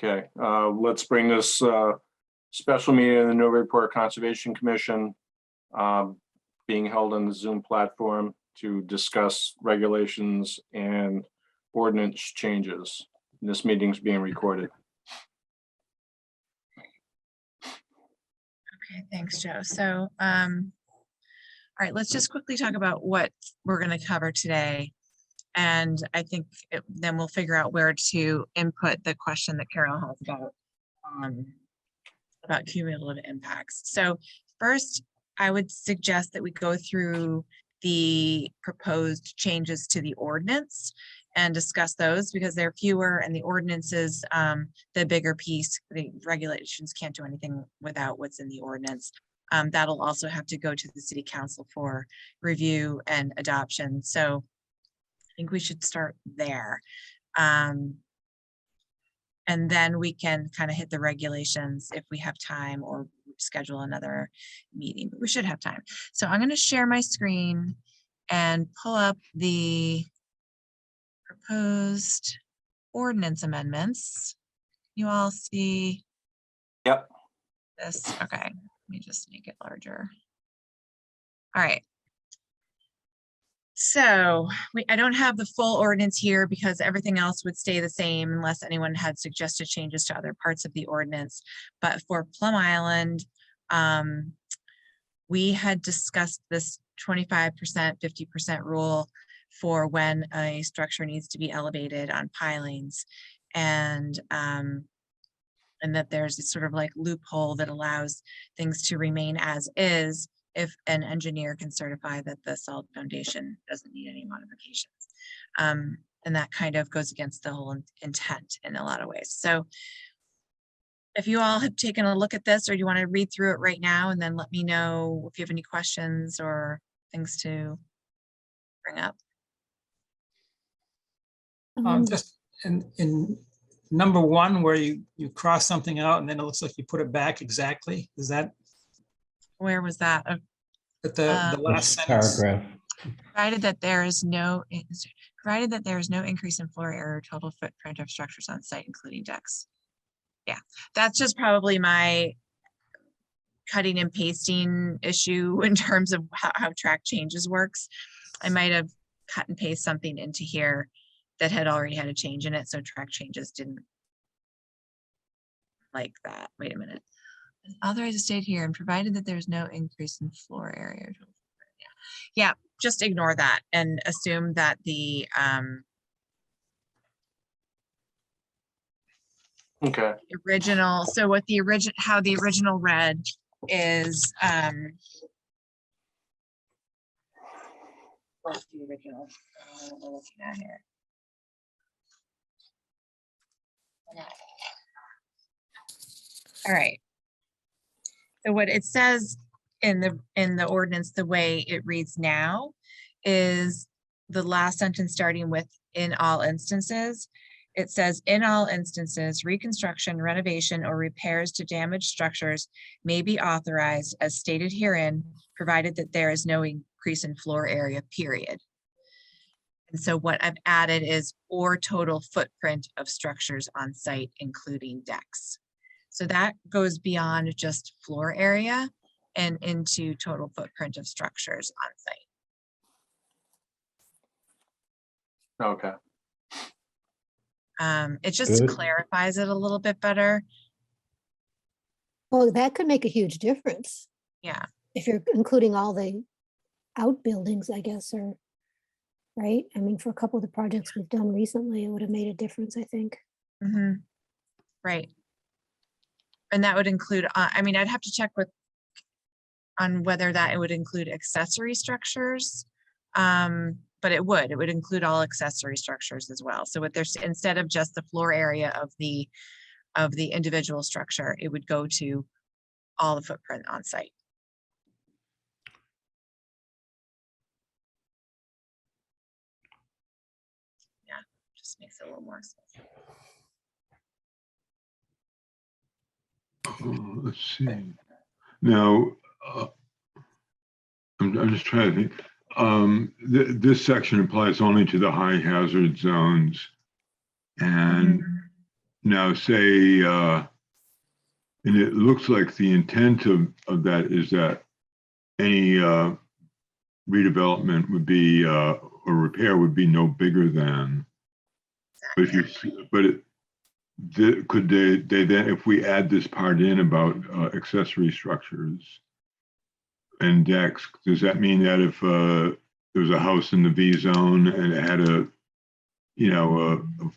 Okay, let's bring this special meeting of the Newburyport Conservation Commission being held on the Zoom platform to discuss regulations and ordinance changes. This meeting's being recorded. Okay, thanks, Joe. So, all right, let's just quickly talk about what we're going to cover today. And I think then we'll figure out where to input the question that Carol has about cumulative impacts. So first, I would suggest that we go through the proposed changes to the ordinance and discuss those because they're fewer, and the ordinances, the bigger piece. The regulations can't do anything without what's in the ordinance. That'll also have to go to the city council for review and adoption. So I think we should start there. And then we can kind of hit the regulations if we have time or schedule another meeting, but we should have time. So I'm going to share my screen and pull up the proposed ordinance amendments. You all see? Yep. This? Okay, let me just make it larger. All right. So I don't have the full ordinance here because everything else would stay the same unless anyone had suggested changes to other parts of the ordinance. But for Plum Island, we had discussed this 25%, 50% rule for when a structure needs to be elevated on pilings, and that there's this sort of like loophole that allows things to remain as is if an engineer can certify that the solid foundation doesn't need any modifications. And that kind of goes against the whole intent in a lot of ways. So if you all have taken a look at this, or do you want to read through it right now and then let me know if you have any questions or things to bring up. Just in number one, where you cross something out and then it looks like you put it back exactly. Is that? Where was that? At the last sentence. Paragraph. Provided that there is no increase in floor area or total footprint of structures on site, including decks. Yeah, that's just probably my cutting and pasting issue in terms of how track changes works. I might have cut and paste something into here that had already had a change in it, so track changes didn't like that. Wait a minute. Authorize a state here and provided that there's no increase in floor area. Yeah, just ignore that and assume that the Okay. original, so what the original, how the original read is, what's the original we're looking at here? All right. So what it says in the ordinance, the way it reads now, is the last sentence starting with "in all instances." It says, "In all instances, reconstruction, renovation, or repairs to damaged structures may be authorized as stated herein, provided that there is no increase in floor area, period." And so what I've added is "or total footprint of structures on site, including decks." So that goes beyond just floor area and into total footprint of structures on site. Okay. It just Good. clarifies it a little bit better. Well, that could make a huge difference Yeah, if you're including all the outbuildings, I guess, or, right? I mean, for a couple of the projects we've done recently, it would have made a difference, I think. right. And that would include, I mean, I'd have to check on whether that it would include accessory structures. But it would include all accessory structures as well. So what there's, instead of just the floor area of the individual structure, it would go to all the footprint on site. Yeah, just makes it a little more expensive. Let's see. Now, I'm just trying to think. This section applies only to the high hazard zones, and now say, and it looks like the intent of that is that any redevelopment would be, or repair would be no bigger than. But if you, but it, could they then, if we add this part in about accessory structures and decks, does that mean that if there was a house in the V zone and it had a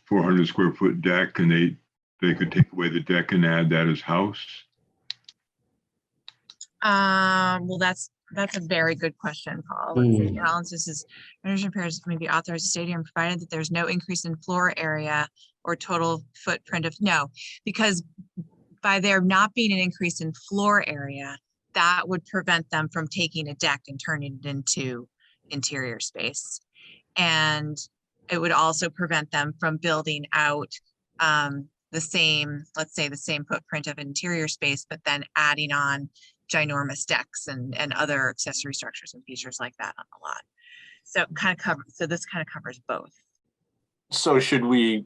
400 square foot deck, and they could take away the deck and add that as house? Well, that's a very good question, Paul. Let's see. Analysis is renovation repairs may be authorized to stadium provided that there's no increase in floor area or total footprint of no, because by there not being an increase in floor area, that would prevent them from taking a deck and turning it into interior space. And it would also prevent them from building out the same, let's say the same footprint of interior space, but then adding on ginormous decks and other accessory structures and features like that on the lot. So this kind of covers both. So should we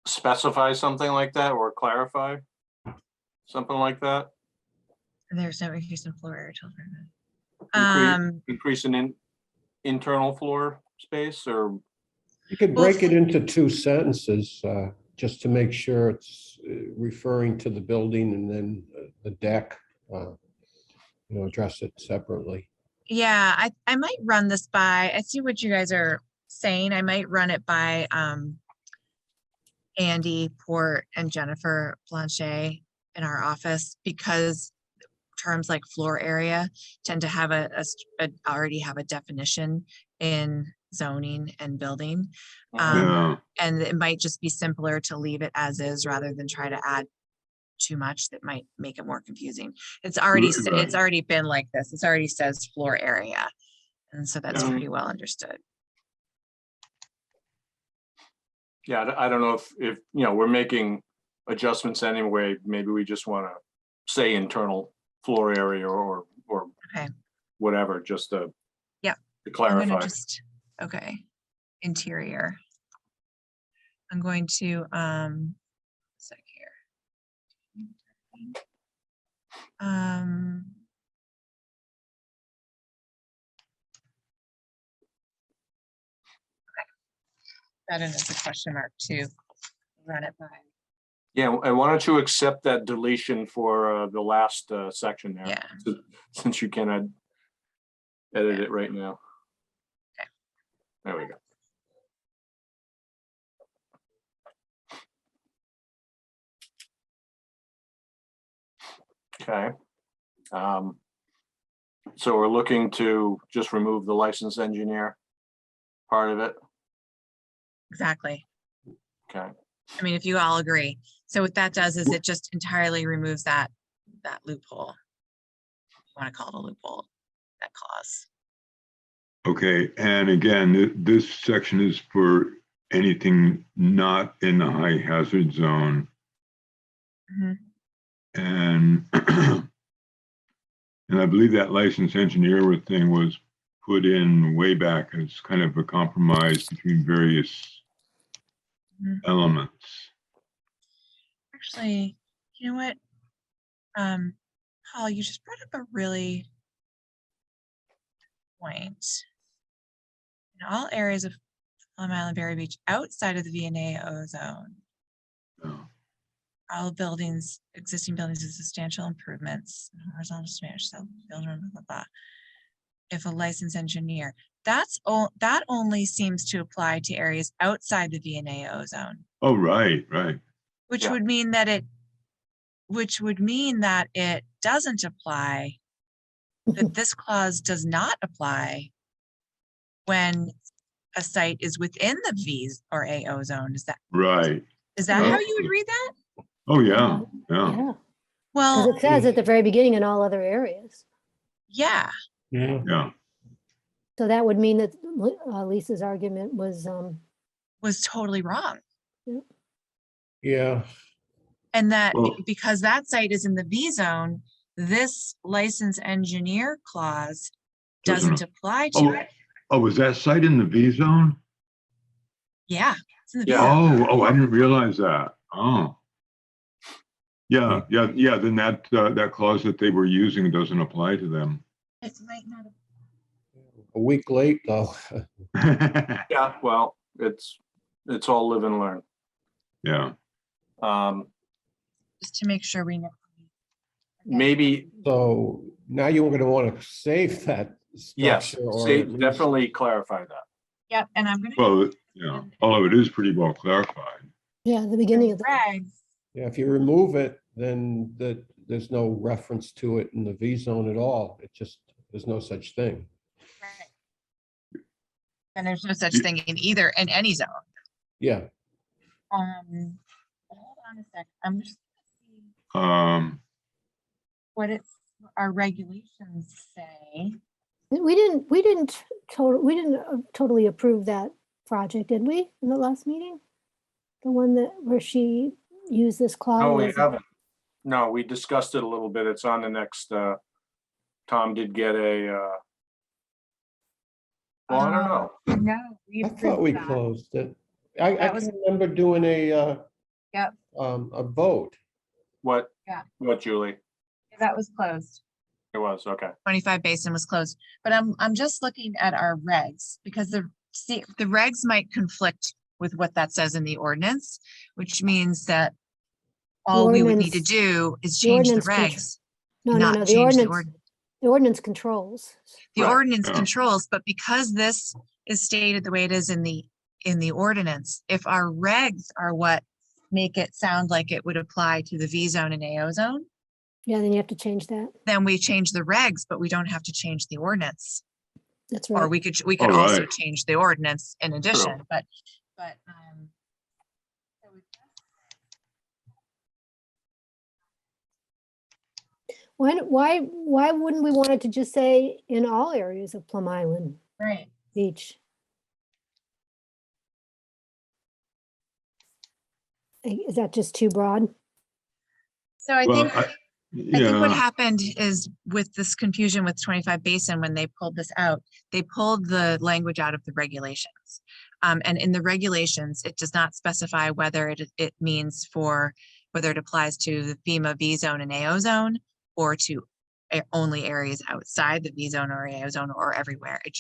specify something like that or clarify something like that? There's no increase in floor area. Increase in internal floor space, or You could break it into two sentences, just to make sure it's referring to the building, and then the deck, address it separately. Yeah, I might run this by, I see what you guys are saying. I might run it by Andy Port and Jennifer Blanchet in our office, because terms like floor area tend to have already have a definition in zoning and building. Yeah. And it might just be simpler to leave it as is rather than try to add too much that might make it more confusing. It's already been like this. It already says floor area. And so that's pretty well understood. yeah, I don't know if we're making adjustments anyway, maybe we just want to say internal floor area or Okay. whatever, just to I'm clarify. gonna okay, interior. I'm going to sec here. Okay. That is a question mark too. Run it by. Yeah, and why don't you accept that deletion for the last section there? Yeah. Since you cannot edit it right now. Okay. There we go. Okay. So we're looking to just remove the licensed engineer part of it. Exactly. Okay. I mean, if you all agree. So what that does is it just entirely removes that loophole. You want to call it a loophole, that clause. Okay, and again, this section is for anything not in the high hazard zone. Mhm. And and I believe that licensed engineer thing was put in way back as kind of a compromise between various elements. Actually, you know what? Paul, you just brought up a really point. In all areas of Plum Island, Berry Beach, outside of the VNAO zone, Oh, all buildings, existing buildings with substantial improvements, horizontal smash, so build, blah, blah, blah. If a licensed engineer, that only seems to apply to areas outside the VNAO zone. oh, right. Which Yeah. would mean that it doesn't apply, that this clause does not apply when a site is within the V's or AO zone. Is that Right. how you would read that? Oh, yeah. Yeah, because Well, it says at the very beginning in all other areas. yeah, Yeah. So that would mean that Lisa's argument was, was totally wrong. Yeah, And that Well- because that site is in the V zone, this license engineer clause doesn't Doesn't- apply to Oh, it. oh, was that site in the V zone? Yeah. It's in the V Yeah. zone. Oh, I didn't realize that. Oh, Yeah, then that clause that they were using doesn't apply to them. It might not have. A week late, though. Yeah, well, it's all live and learn. Yeah, Just to make sure we know. Maybe, So now you're going to want to save that yes, structure, or at least- definitely clarify that. Yep, and I'm gonna. well, yeah, all of it is pretty well clarified. Yeah, the beginning of the, Regs. Yeah, if you remove it, then there's no reference to it in the V zone at all. It just, there's no such thing. Right. And there's no such thing in any zone. Yeah, Hold on a sec. I'm just gonna see what our regulations say. we didn't totally approve that project, did we, in the last meeting? The one where she used this clause? No, we haven't. No, we discussed it a little bit. It's on the next, Tom did get a, well, I don't know. No, we I thought approved we that. closed it. I That can was- remember doing a Yep, vote. What? Yeah. What, Julie? that was closed. It was, okay. 25 Basin was closed, but I'm just looking at our regs because the regs might conflict with what that says in the ordinance, which means that all we would need to ordinance- do is the change the ordinance contr- regs, No, not the change the ordinance, ordinance. the ordinance controls. The Right, ordinance yeah. controls, but because this is stated the way it is in the ordinance, if our regs are what make it sound like it would apply to the V zone and AO zone, Yeah, then you have to change that. then we change the regs, but we don't have to change the ordinance. That's Or right. we could All also right. change the ordinance in addition, but so it Why wouldn't we want it to just say in all areas of Plum Island right. Beach? Is that just too broad? So I Well, think I think what yeah, happened is with this confusion with 25 Basin, when they pulled this out, they pulled the language out of the regulations. And in the regulations, it does not specify whether it means whether it applies to the FEMA V zone and AO zone or to only areas outside the V zone or AO zone or everywhere. It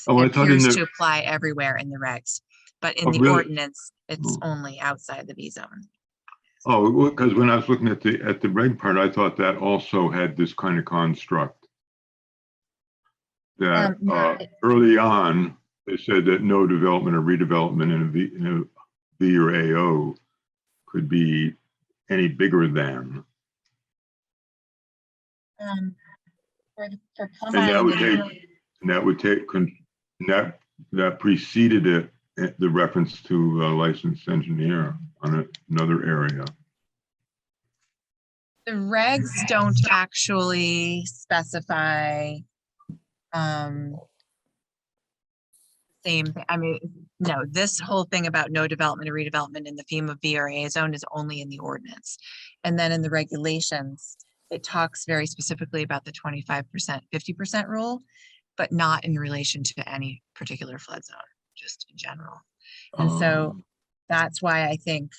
Oh, I thought in appears the- to apply everywhere in the regs, but in Oh, the really? ordinance, it's Oh. only outside the V zone. oh, because when I was looking at the reg part, I thought that also had this kind of construct. That No. early on, they said that no development or redevelopment in a V or AO could be any bigger than. For Plum And that Island, would take, and that would take, that preceded it, the reference to a licensed engineer on another area. the regs don't actually specify I mean, no, this whole thing about no development or redevelopment in the FEMA VRA zone is only in the ordinance. And then in the regulations, it talks very specifically about the 25%, 50% rule, but not in relation to any particular flood zone, just in general. And so that's why I think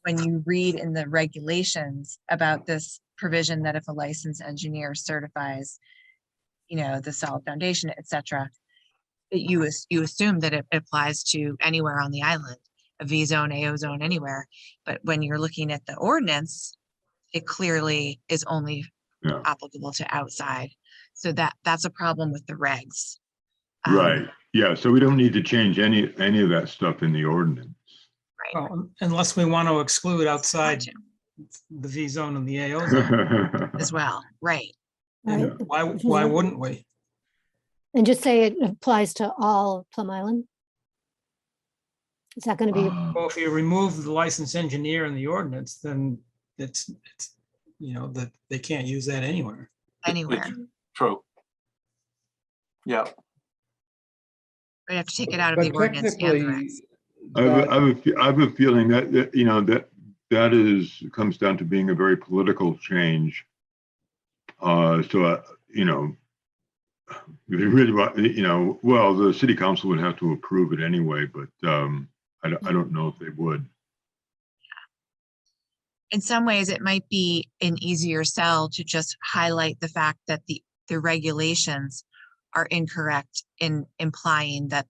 when you read in the regulations about this provision that if a licensed engineer certifies, the solid foundation, et cetera, you assume that it applies to anywhere on the island, a V zone, AO zone, anywhere. But when you're looking at the ordinance, it clearly is only Yeah. applicable to outside. So that's a problem with the regs. Right, yeah, so we don't need to change any of that stuff in the ordinance. Right. Well, unless we want to exclude outside Gotcha. the V zone and the AO zone. As well, right. Right. And why wouldn't we? And just say it applies to all Plum Island? Is that going to be, Well, if you remove the licensed engineer in the ordinance, then it's that they can't use that anywhere. Anywhere. True. Yeah, We have to take it out of the but ordinance and the technically, regs. I have a feeling that comes down to being a very political change. If you really want, well, the city council would have to approve it anyway, but I don't know if they would. in some ways, it might be an easier sell to just highlight the fact that the regulations are incorrect in implying that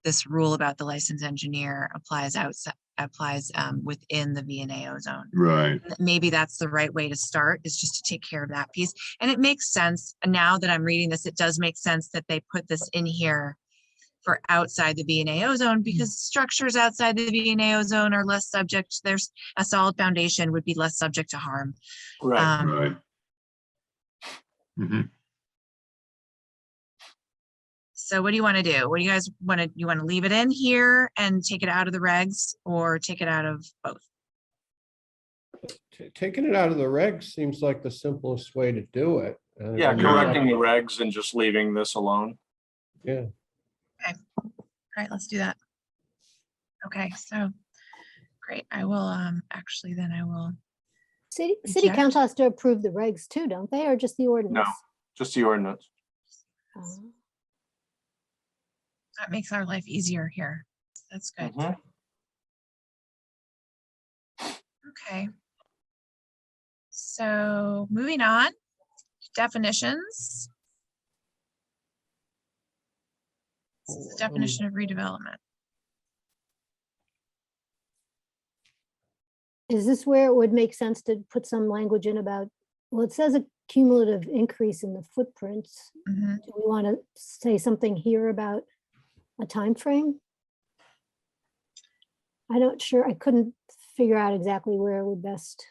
this rule about the licensed engineer applies within the VNAO zone. Right. Maybe that's the right way to start, is just to take care of that piece. And it makes sense, and now that I'm reading this, it does make sense that they put this in here for outside the VNAO zone, because structures outside the VNAO zone are less subject, there's a solid foundation would be less subject to harm. Right. Right. Mhm. So what do you want to do? What do you guys want to, you want to leave it in here and take it out of the regs, or take it out of both? Taking it out of the regs seems like the simplest way to do it. Yeah, I mean, correcting the regs and just leaving this alone. Yeah. All right, let's do that. Okay, so great. I will actually then I will. City Yeah. council has to approve the regs too, don't they, or just the ordinance? Just the ordinance. Oh. That makes our life easier here. That's good. Mhm. Okay. So moving on, definitions. This is the definition of redevelopment. Is this where it would make sense to put some language in about, well, it says a cumulative increase in the footprints. Mhm. Do we want to say something here about a time frame? I'm not sure. I couldn't figure out exactly where it would best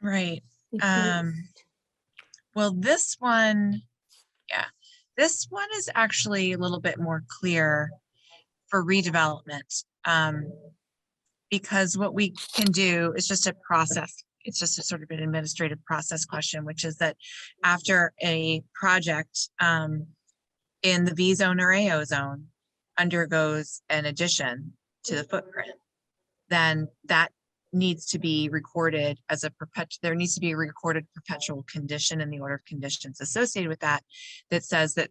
Right. be placed. Well, this one, yeah, this one is actually a little bit more clear for redevelopment. Because what we can do is just a process. It's just a sort of an administrative process question, which is that after a project in the V zone or AO zone undergoes an addition to the footprint, then that needs to be recorded as a there needs to be a recorded perpetual condition in the order of conditions associated with that, that says that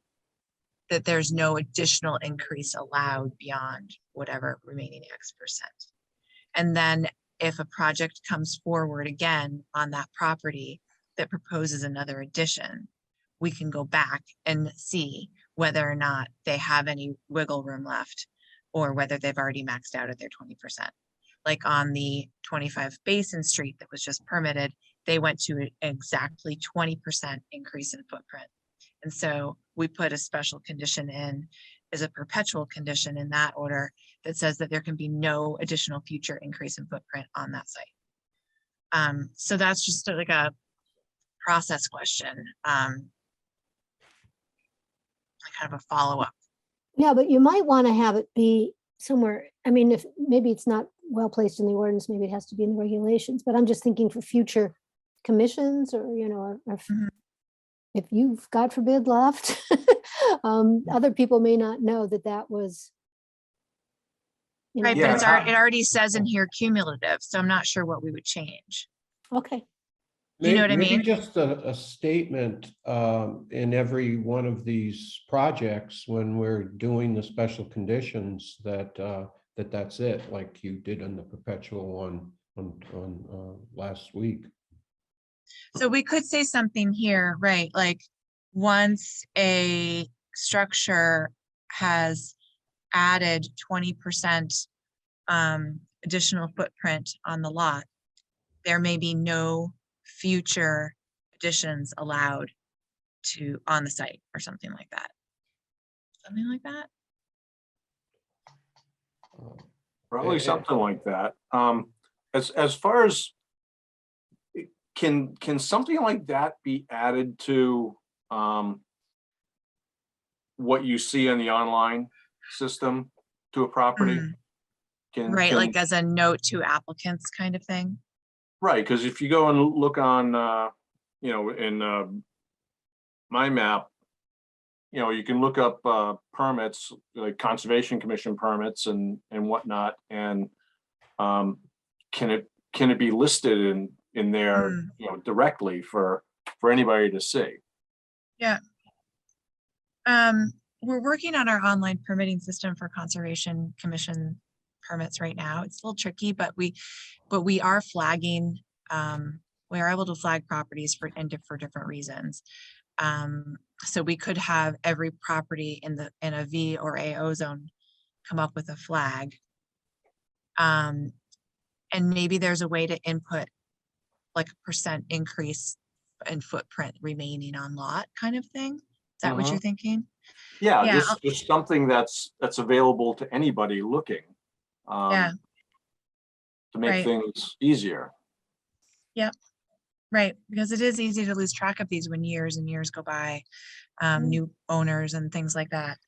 there's no additional increase allowed beyond whatever remaining X%. And then if a project comes forward again on that property that proposes another addition, we can go back and see whether or not they have any wiggle room left, or whether they've already maxed out at their 20%. Like on the 25 Basin Street that was just permitted, they went to exactly 20% increase in footprint. And so we put a special condition in as a perpetual condition in that order that says that there can be no additional future increase in footprint on that site. So that's just like a process question, like kind of a follow-up. Yeah, but you might want to have it be somewhere. I mean, if maybe it's not well placed in the ordinance, maybe it has to be in the regulations, but I'm just thinking for future commissions, or, you know, or if you've, God forbid, left, other people may not know that that was. Right, Yeah. but it's it already says in here cumulative, so I'm not sure what we would change. Okay. Do you know what I Maybe mean? just a statement in every one of these projects when we're doing the special conditions that that's it, like you did on the perpetual one on last week. So we could say something here, right? Like, once a structure has added 20% additional footprint on the lot, there may be no future additions allowed on the site, or something like that. Something like that. Probably something like that. As far as, can something like that be added to what you see in the online system to a property? Right, like as a note to applicants kind of thing. Right, because if you go and look on, you know, in my map, you know, you can look up permits, like Conservation Commission permits and whatnot, and can it be listed in there, you know, directly for anybody to see? Yeah. We're working on our online permitting system for Conservation Commission permits right now. It's a little tricky, but we are flagging, we are able to flag properties for different reasons. So we could have every property in a V or AO zone come up with a flag. And maybe there's a way to input like a percent increase in footprint remaining on lot kind of thing. Is that what you're thinking? Yeah, Yeah, just something that's available to anybody looking. Yeah. To make Right. things easier. Yep. Right, because it is easy to lose track of these when years and years go by, new owners and things like that.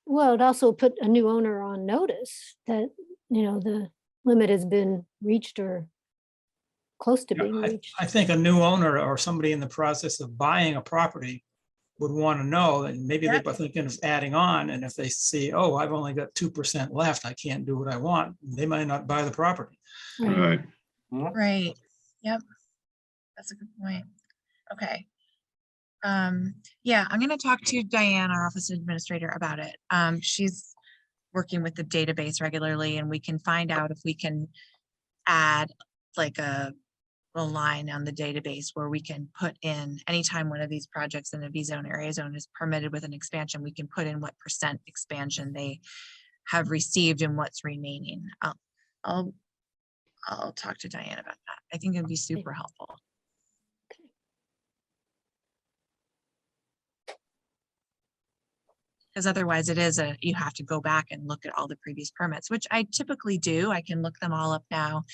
Well, it also put a new owner on notice that, the limit has been reached or close to Yeah, being reached. I think a new owner or somebody in the process of buying a property would want to know that maybe Yeah. they're thinking of adding on, and if they see, oh, I've only got 2% left, I can't do what I want, they might not buy the property. Right. Right, yep, that's a good point. Okay. Yeah, I'm gonna talk to Diane, our office administrator, about it. She's working with the database regularly, and we can find out if we can add like a line on the database where we can put in anytime one of these projects in a V zone or A zone is permitted with an expansion, we can put in what percent expansion they have received and what's remaining. I'll talk to Diane about that. I think it'd be super helpful. Because otherwise it is you have to go back and look at all the previous permits, which I typically do. I can look them all up now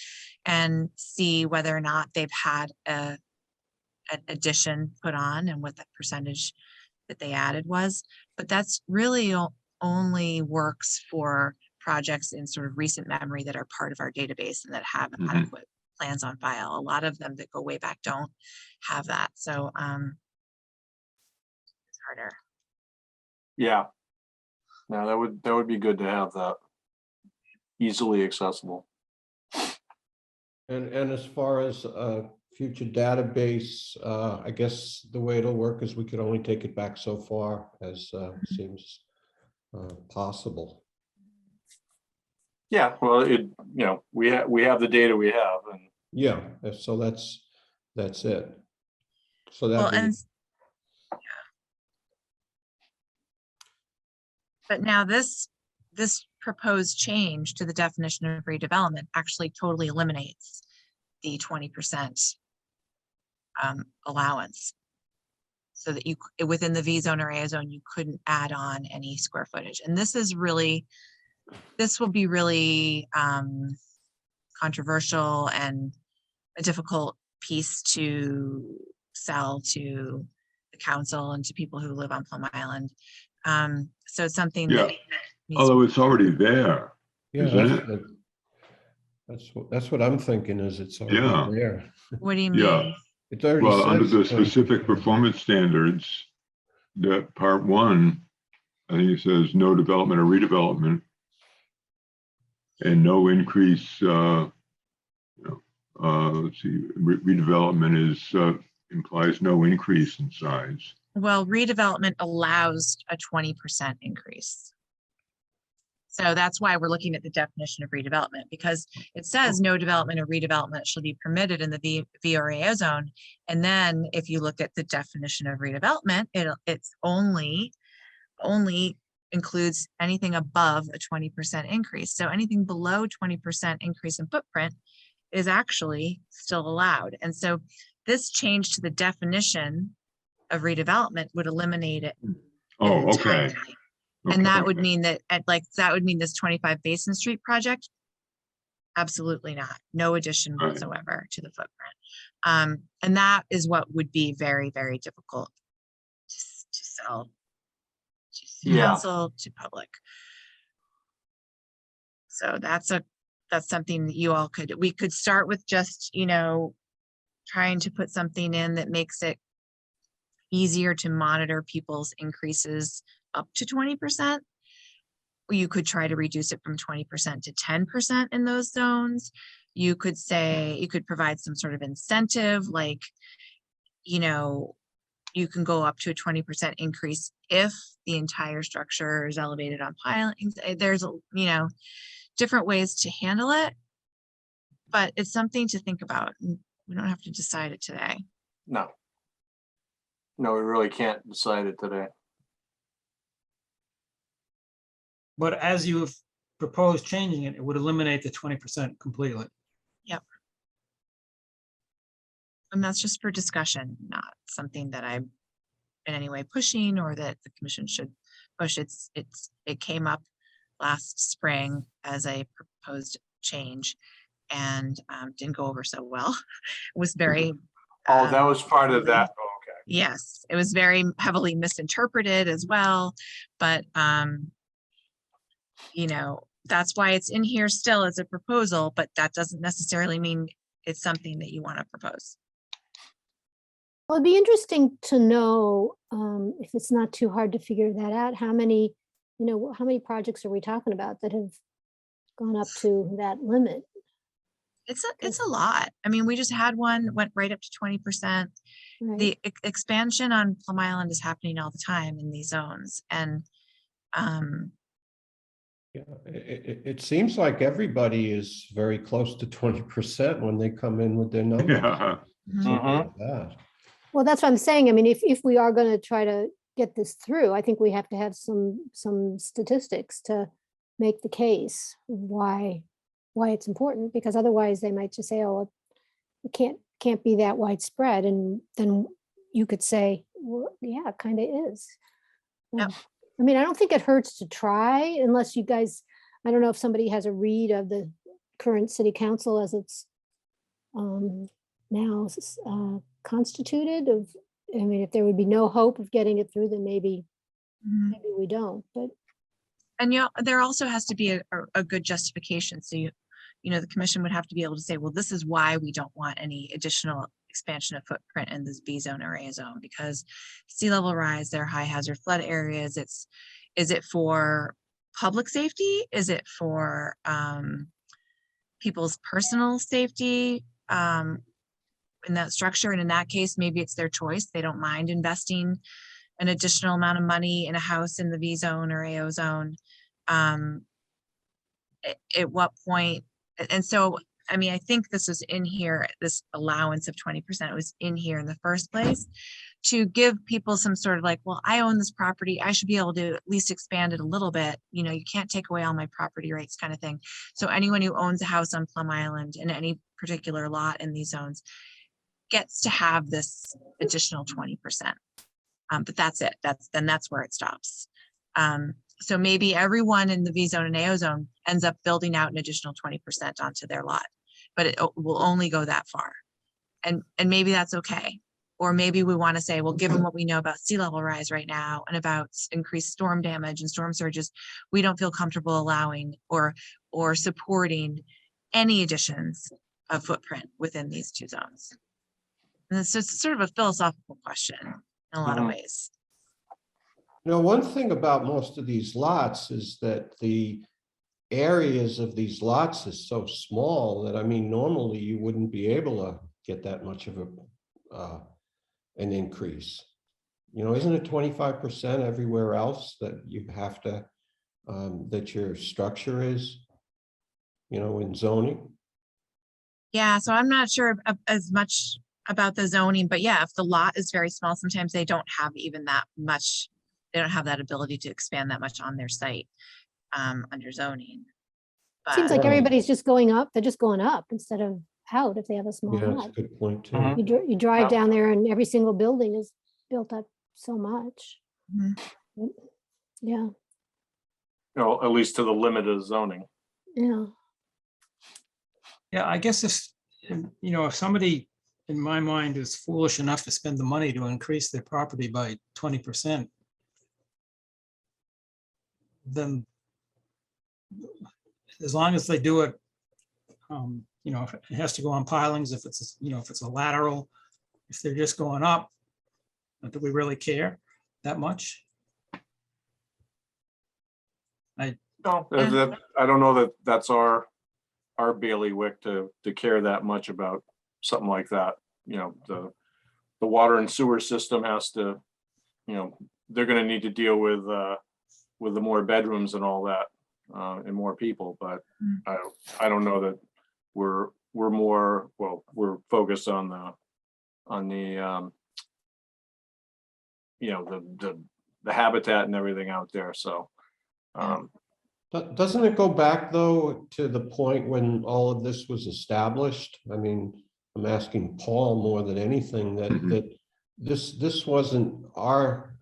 and see whether or not they've had an addition put on and what that percentage that they added was. But that's really only works for projects in sort of recent memory that are part of our database and that have adequate plans on file. A lot of them that go way back don't have that. So it's harder. Yeah. Now that would be good to have that easily accessible. And as far as future database, I guess the way it'll work is we could only take it back so far as seems possible. Yeah, well, we have the data we have, and Yeah, so that's it. So Well, that but now this proposed change to the definition of redevelopment actually totally eliminates the 20% allowance. So that within the V zone or A zone, you couldn't add on any square footage. And this will be really controversial and a difficult piece to sell to the council and to people who live on Plum Island. So it's something that Although it's already there. yeah, isn't it? that's what I'm thinking is it's already there. What do you mean? Yeah. It already Well, under says the 20%. specific performance standards, that part 1, I think it says no development or redevelopment, and no increase. Let's see, redevelopment implies no increase in size. Well, redevelopment allows a 20% increase. So that's why we're looking at the definition of redevelopment, because it says no development or redevelopment shall be permitted in the V or AO zone. And then if you look at the definition of redevelopment, it's only includes anything above a 20% increase. So anything below 20% increase in footprint is actually still allowed. And so this change to the definition of redevelopment would eliminate it. Oh, okay. entirely. And that would mean that that would mean this 25 Basin Street project, absolutely not, no addition whatsoever to the footprint. And that is what would be very, very difficult to sell to council, to public. So that's something that you all we could start with, just, trying to put something in that makes it easier to monitor people's increases up to 20%. You could try to reduce it from 20% to 10% in those zones. You could provide some sort of incentive, like, you can go up to a 20% increase if the entire structure is elevated on pilings. There's, you know, different ways to handle it, but it's something to think about. We don't have to decide it today. No. No, we really can't decide it today. But as you've proposed changing it, it would eliminate the 20% completely. Yep. And that's just for discussion, not something that I'm in any way pushing or that the commission should push. It came up last spring as a proposed change and didn't go over so well. It was very. Oh, that was part of that. Oh, okay. Yes, it was very heavily misinterpreted as well, but you know, that's why it's in here still as a proposal, but that doesn't necessarily mean it's something that you want to propose. Well, it'd be interesting to know, if it's not too hard to figure that out, how many, you know, how many projects are we talking about that have gone up to that limit? It's a lot. I mean, we just had one went right up to 20%. Right? The expansion on Plum Island is happening all the time in these zones, and Yeah, it seems like everybody is very close to 20% when they come in with their numbers. Yeah. Something like that. Well, that's what I'm saying. I mean, if we are going to try to get this through, I think we have to have some statistics to make the case why it's important, because otherwise they might just say, oh, it can't be that widespread. And then you could say, well, yeah, it kind of is. Yep. I mean, I don't think it hurts to try, unless you guys, I don't know if somebody has a read of the current city council as it's now constituted of, I mean, if there would be no hope of getting it through, then maybe we don't, but. And you know, there also has to be a good justification. So you know, the commission would have to be able to say, well, this is why we don't want any additional expansion of footprint in this B zone or A zone, because sea level rise, they're high hazard flood areas. Is it for public safety? Is it for people's personal safety in that structure? And in that case, maybe it's their choice. They don't mind investing an additional amount of money in a house in the V zone or AO zone. At what point? And so, I mean, I think this was in here, this allowance of 20% was in here in the first place to give people some sort of like, well, I own this property, I should be able to at least expand it a little bit. You know, you can't take away all my property rights kind of thing. So anyone who owns a house on Plum Island in any particular lot in these zones gets to have this additional 20%. But that's it. That's where it stops. So maybe everyone in the V zone and AO zone ends up building out an additional 20% onto their lot, but it will only go that far. And maybe that's okay. Or maybe we want to say, well, given what we know about sea level rise right now and about increased storm damage and storm surges, we don't feel comfortable allowing or supporting any additions of footprint within these two zones. And it's just sort of a philosophical question in a lot of ways. You know, one thing about most of these lots is that the areas of these lots is so small that, I mean, normally you wouldn't be able to get that much of an increase. You know, isn't it 25% everywhere else that you have to, that your structure is, you know, in zoning? Yeah, so I'm not sure as much about the zoning, but yeah, if the lot is very small, sometimes they don't have even that much. They don't have that ability to expand that much on their site under zoning. But Seems like everybody's just going up. They're just going up instead of out if they have a small Yeah, that's lot. a good point too. You drive down there and every single building is built up so much. Yeah, You know, at least to the limit of zoning. yeah. Yeah, I guess if, you know, if somebody in my mind is foolish enough to spend the money to increase their property by 20%, then as long as they do it, you know, if it has to go on pilings, if it's, you know, if it's a lateral, if they're just going up, do we really care that much? No, I don't know that that's our bailiwick to care that much about something like that. You know, the water and sewer system has to, you know, they're gonna need to deal with the more bedrooms and all that, and more people, but I don't know that we're more, well, we're focused on the you know, the habitat and everything out there, so. Doesn't it go back, though, to the point when all of this was established? I mean, I'm asking Paul more than anything that this wasn't our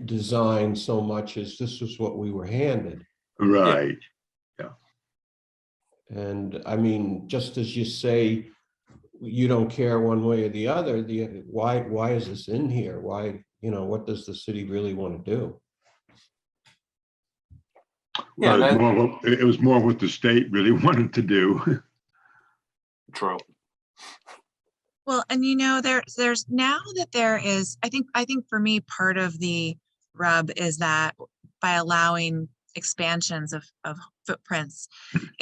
design so much as this was what we were handed. Right. And I mean, just as you say, you don't care one way or the other, why is this in here? Why, you know, what does the city really want to do? Yeah, It was more what the state really wanted to do. true. Well, and you know, there's now that there is, I think for me, part of the rub is that by allowing expansions of footprints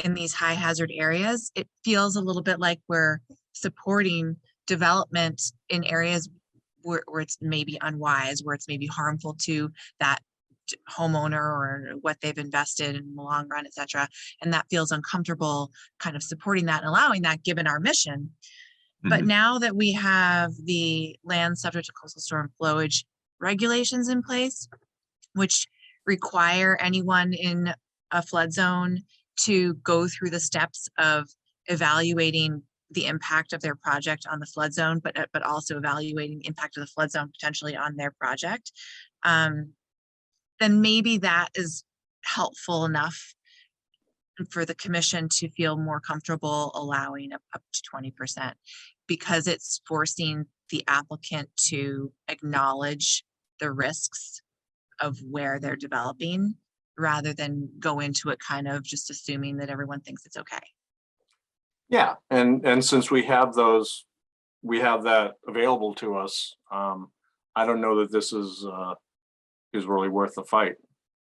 in these high hazard areas, it feels a little bit like we're supporting development in areas where it's maybe unwise, where it's maybe harmful to that homeowner or what they've invested in the long run, et cetera. And that feels uncomfortable kind of supporting that and allowing that given our mission. But now that we have the land subject to coastal storm flowage regulations in place, which require anyone in a flood zone to go through the steps of evaluating the impact of their project on the flood zone, but also evaluating the impact of the flood zone potentially on their project, then maybe that is helpful enough for the commission to feel more comfortable allowing up to 20%, because it's forcing the applicant to acknowledge the risks of where they're developing rather than go into it kind of just assuming that everyone thinks it's okay. Yeah, and since we have that available to us, I don't know that this is really worth the fight.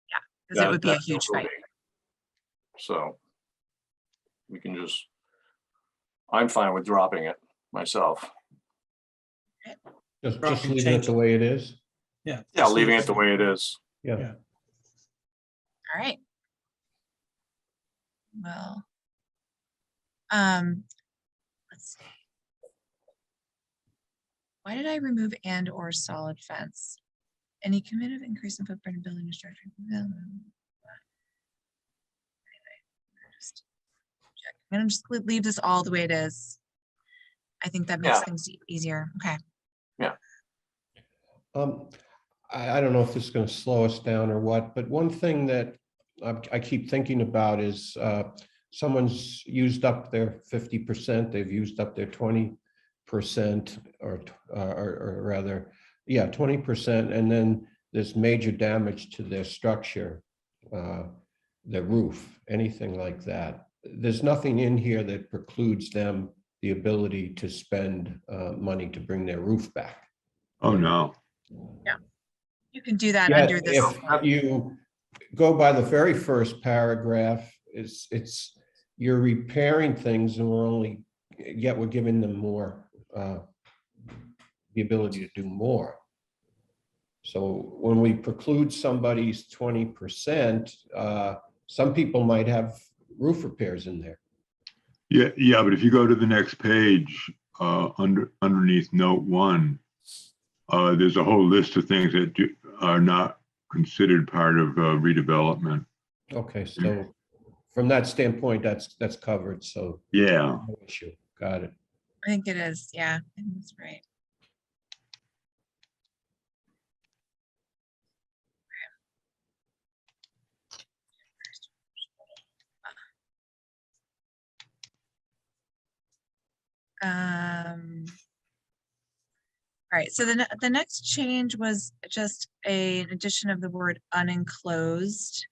Yeah, because it would be a huge fight. So I'm fine with dropping it myself. Just leaving it the way it is? Yeah. Yeah, leaving it the way it is. Yeah. All right. Well, let's see. Why did I remove and or solid fence? Any committed increase in footprint in building and structure? Anyway, I'm gonna just leave this all the way it is. I think that makes things easier. Okay. Yeah. I don't know if this is going to slow us down or what, but one thing that I keep thinking about is someone's used up their 50%, they've used up their 20%, or rather, 20%, and then there's major damage to their structure, the roof, anything like that. There's nothing in here that precludes them the ability to spend money to bring their roof back. Oh, no. Yeah, you can do that Yet, under this. if you go by the very first paragraph, it's you're repairing things, and we're giving them more, the ability to do more. So when we preclude somebody's 20%, some people might have roof repairs in there. Yeah, but if you go to the next page, underneath note 1, there's a whole list of things that are not considered part of redevelopment. Okay, so from that standpoint, that's covered. So yeah, no issue. Got it. I think it is. Yeah, I think that's right. All right, so the next change was just an addition of the word unenclosed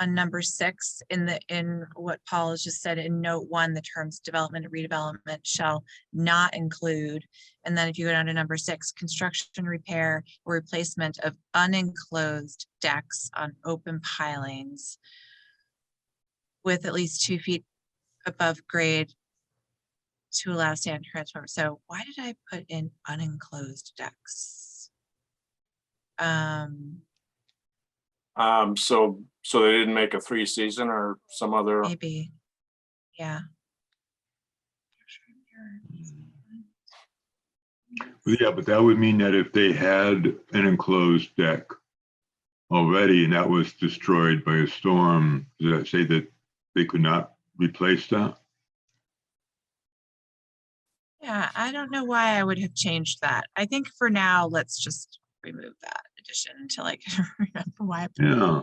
on number 6 in what Paul has just said in note 1, the terms development and redevelopment shall not include. And then if you go down to number 6, construction, repair, or replacement of unenclosed decks on open pilings with at least 2 feet above grade to allow stand transform. So why did I put in unenclosed decks? So they didn't make a 3-season or some other, Maybe, yeah. Yeah, but that would mean that if they had an enclosed deck already and that was destroyed by a storm, does that say that they could not replace that? Yeah, I don't know why I would have changed that. I think for now, let's just remove that addition until I can remember why. Yeah.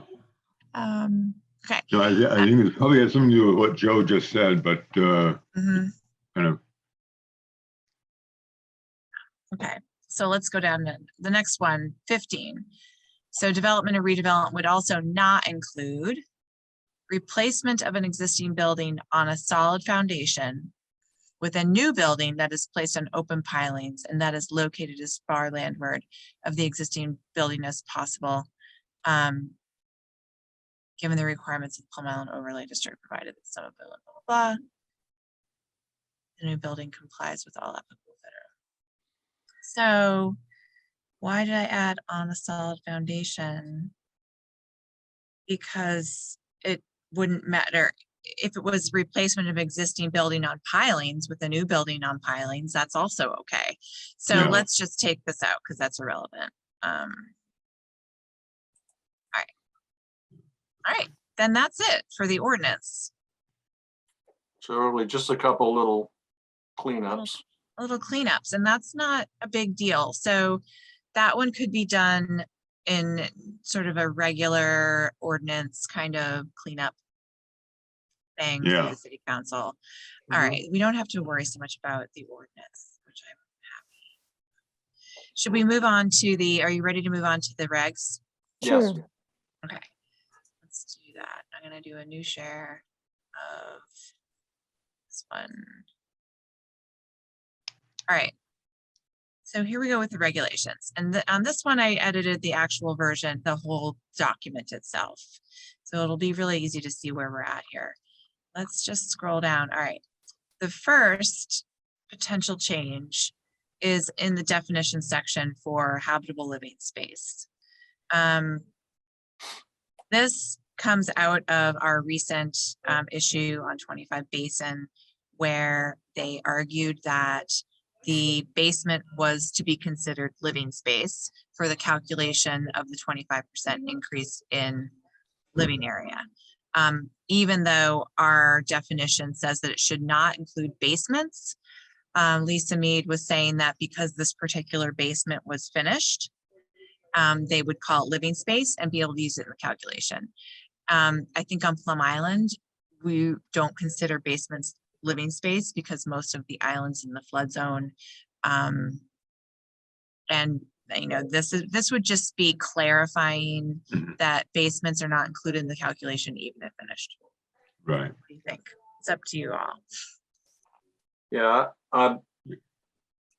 Okay. No, I think it probably has something to do with what Joe just said, but Mhm. kind of, Okay, so let's go down to the next one, 15. So development and redevelopment would also not include replacement of an existing building on a solid foundation with a new building that is placed on open pilings and that is located as far landward of the existing building as possible, given the requirements of the Plum Island Overlay District, provided that some of blah, blah, blah, blah. The new building complies with all applicable federal. So why did I add on a solid foundation? Because it wouldn't matter if it was replacement of existing building on pilings with a new building on pilings, that's also okay. So Yeah. let's just take this out because that's irrelevant. All right, then that's it for the ordinance. so really just a couple little cleanups. Little cleanups, and that's not a big deal. So that one could be done in sort of a regular ordinance kind of cleanup thing through Yeah. the city council. All Mhm. right, we don't have to worry so much about the ordinance, which I'm happy. Should we move on to the, are you ready to move on to the regs? Yes. Sure. Okay, let's do that. I'm gonna do a new share of this one. All right. So here we go with the regulations. And on this one, I edited the actual version, the whole document itself. So it'll be really easy to see where we're at here. Let's just scroll down. All right. The first potential change is in the definition section for habitable living space. This comes out of our recent issue on 25 Basin, where they argued that the basement was to be considered living space for the calculation of the 25% increase in living area. Even though our definition says that it should not include basements, Lisa Mead was saying that because this particular basement was finished, they would call it living space and be able to use it in the calculation. I think on Plum Island, we don't consider basements living space because most of the islands in the flood zone. And you know, this would just be clarifying Mhm. that basements are not included in the calculation, even if finished. Right. What do you think? It's up to you all. Yeah,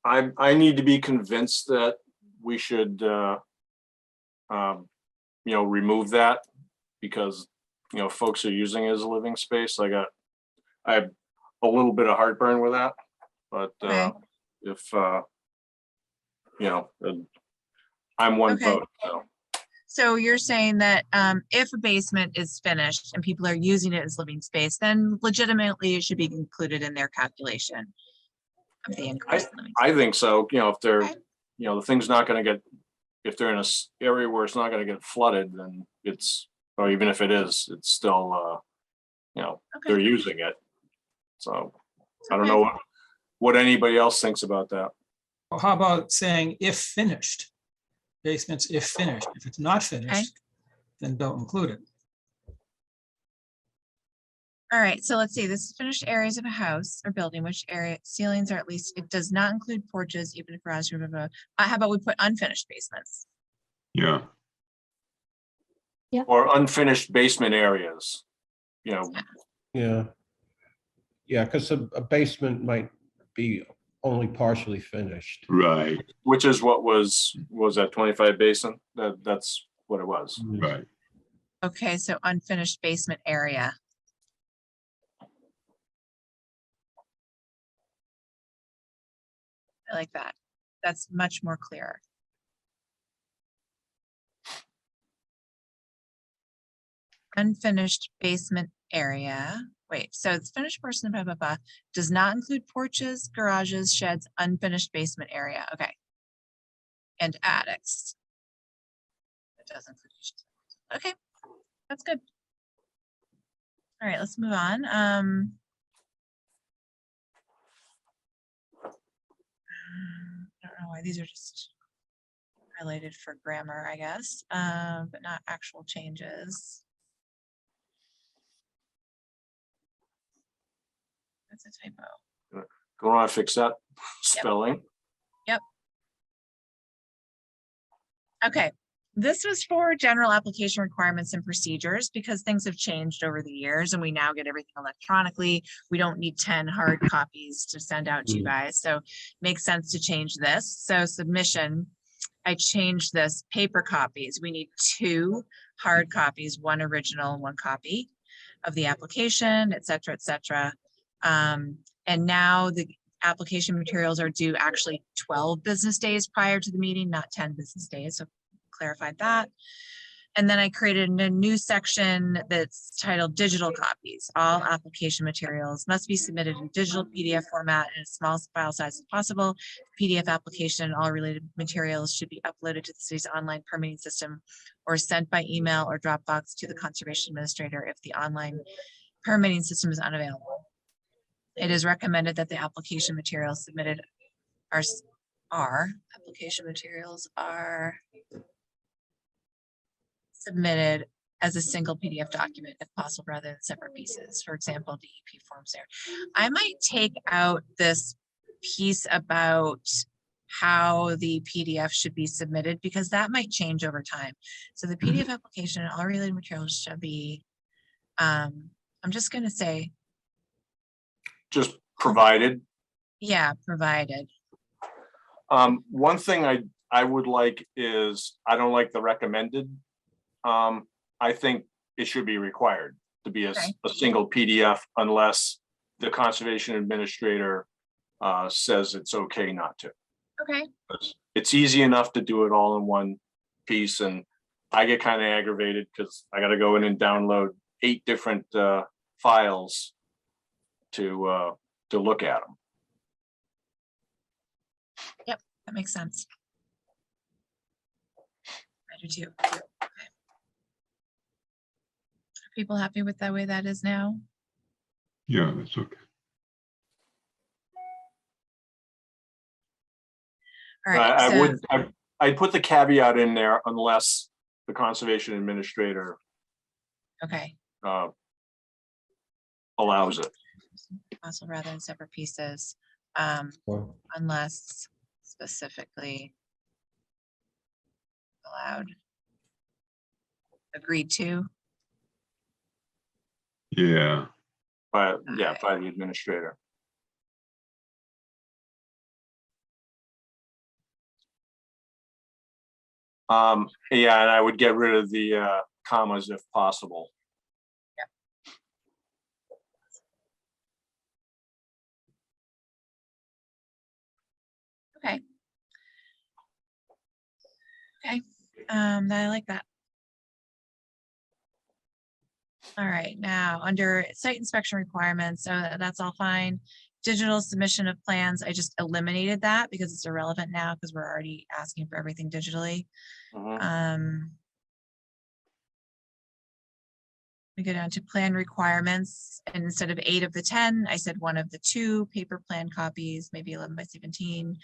I need to be convinced that we should, remove that because, folks are using it as a living space. I have a little bit of heartburn with that, but Okay. if, I'm one Okay. vote, so. So you're saying that if a basement is finished and people are using it as living space, then legitimately it should be included in their calculation of the increase in living I think so, if they're, Okay. The thing's not gonna get, if they're in a area where it's not gonna get flooded, then or even if it is, it's still, they're Okay. using it. So I don't Okay. know what anybody else thinks about that. Well, how about saying if finished? Basements if finished. If it's not finished, then don't include it. All right, so let's see, this is finished areas of a house or building, which area ceilings are at least, it does not include porches, even if garage, how about we put unfinished basements? Yeah. Or unfinished basement areas, Yeah. Yeah, because a basement might be only partially finished. Right. which is what was that 25 Basin? That's what it was. Right. Okay, so unfinished basement area. I like that. That's much more clear. unfinished basement area. Wait, so it's finished portion, blah, blah, blah, does not include porches, garages, sheds, unfinished basement area. Okay. And attics. It does include. Okay, that's good. All right, let's move on. I don't know why these are just highlighted for grammar, I guess, but not actual changes. That's a typo. Go on, fix that spelling. Yep. Okay, this was for general application requirements and procedures because things have changed over the years and we now get everything electronically. We don't need 10 hard copies to send out to you guys. So makes sense to change this. So submission, I changed this paper copies. We need 2 hard copies, 1 original, 1 copy of the application, et cetera, et cetera. And now the application materials are due actually 12 business days prior to the meeting, not 10 business days. So clarified that. And then I created a new section that's titled digital copies. All application materials must be submitted in digital PDF format in as small file size as possible. PDF application and all related materials should be uploaded to the city's online permitting system or sent by email or Dropbox to the conservation administrator if the online permitting system is unavailable. It is recommended that the application materials submitted are submitted as a single PDF document if possible rather than separate pieces. For example, DEP forms there. I might take out this piece about how the PDF should be submitted because that might change over time. So the PDF application and all related materials should be, I'm just going to say, Just provided. yeah, provided. One thing I would like is, I don't like the recommended. I think it should be required to be a single PDF unless the conservation administrator says it's okay not to. Okay. It's easy enough to do it all in one piece, and I get kind of aggravated because I got to go in and download 8 different files to look at them. Yep, that makes sense. I do too. Okay. Are people happy with the way that is now? Yeah, that's okay. All right. I'd put the caveat in there unless the conservation administrator Okay. allows it. Also rather than separate pieces, Well, unless specifically allowed. Agreed to. Yeah, By the administrator. Yeah, and I would get rid of the commas if possible. Okay. Okay, I like that. All right, now under site inspection requirements, so that's all fine. Digital submission of plans, I just eliminated that because it's irrelevant now because we're already asking for everything digitally. We go down to plan requirements, and instead of 8 of the 10, I said 1 of the 2 paper plan copies, maybe 11 by 17.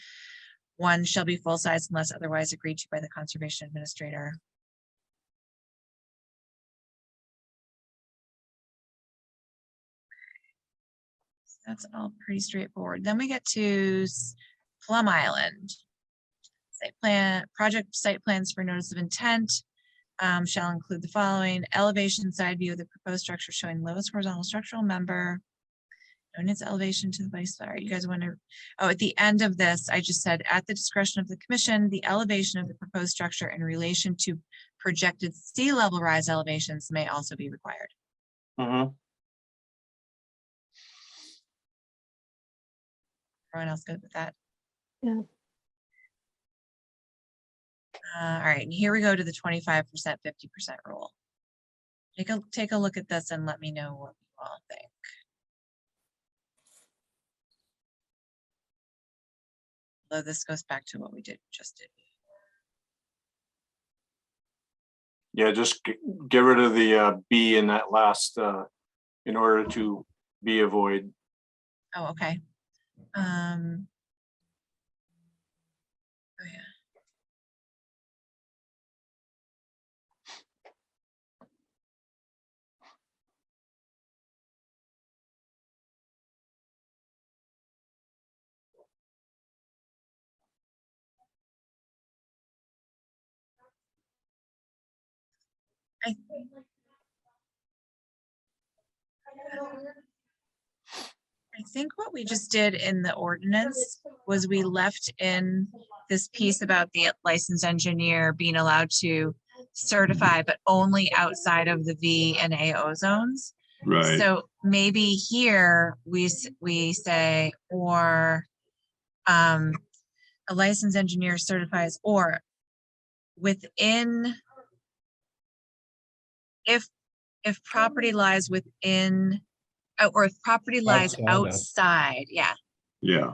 1 shall be full size unless otherwise agreed to by the conservation administrator. So that's all pretty straightforward. Then we get to Plum Island. Site plan, project site plans for notice of intent. Shall include the following: elevation side view of the proposed structure showing lowest horizontal structural member and its elevation to the base. Sorry, you guys want to, at the end of this, I just said at the discretion of the commission, the elevation of the proposed structure in relation to projected sea level rise elevations may also be required. Everyone else good with that? Yeah. All right, and here we go to the 25%, 50% rule. take a look at this and let me know what you all think. Although this goes back to what we just did. Yeah, just get rid of the B in that last, in order to be a void. Oh, okay. Oh yeah. I think what we just did in the ordinance was we left in this piece about the licensed engineer being allowed to certify, but only outside of the V and AO zones. Right. So maybe here we say, or a licensed engineer certifies, or within, if property lies within, or if property lies Outside of. outside, yeah. Yeah.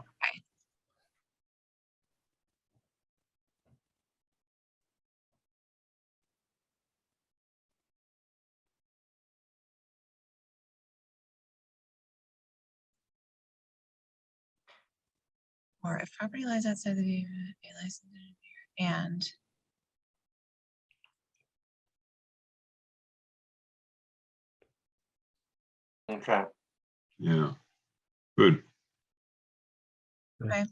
Or if property lies outside the V, a licensed engineer and Okay. Yeah. Good. okay.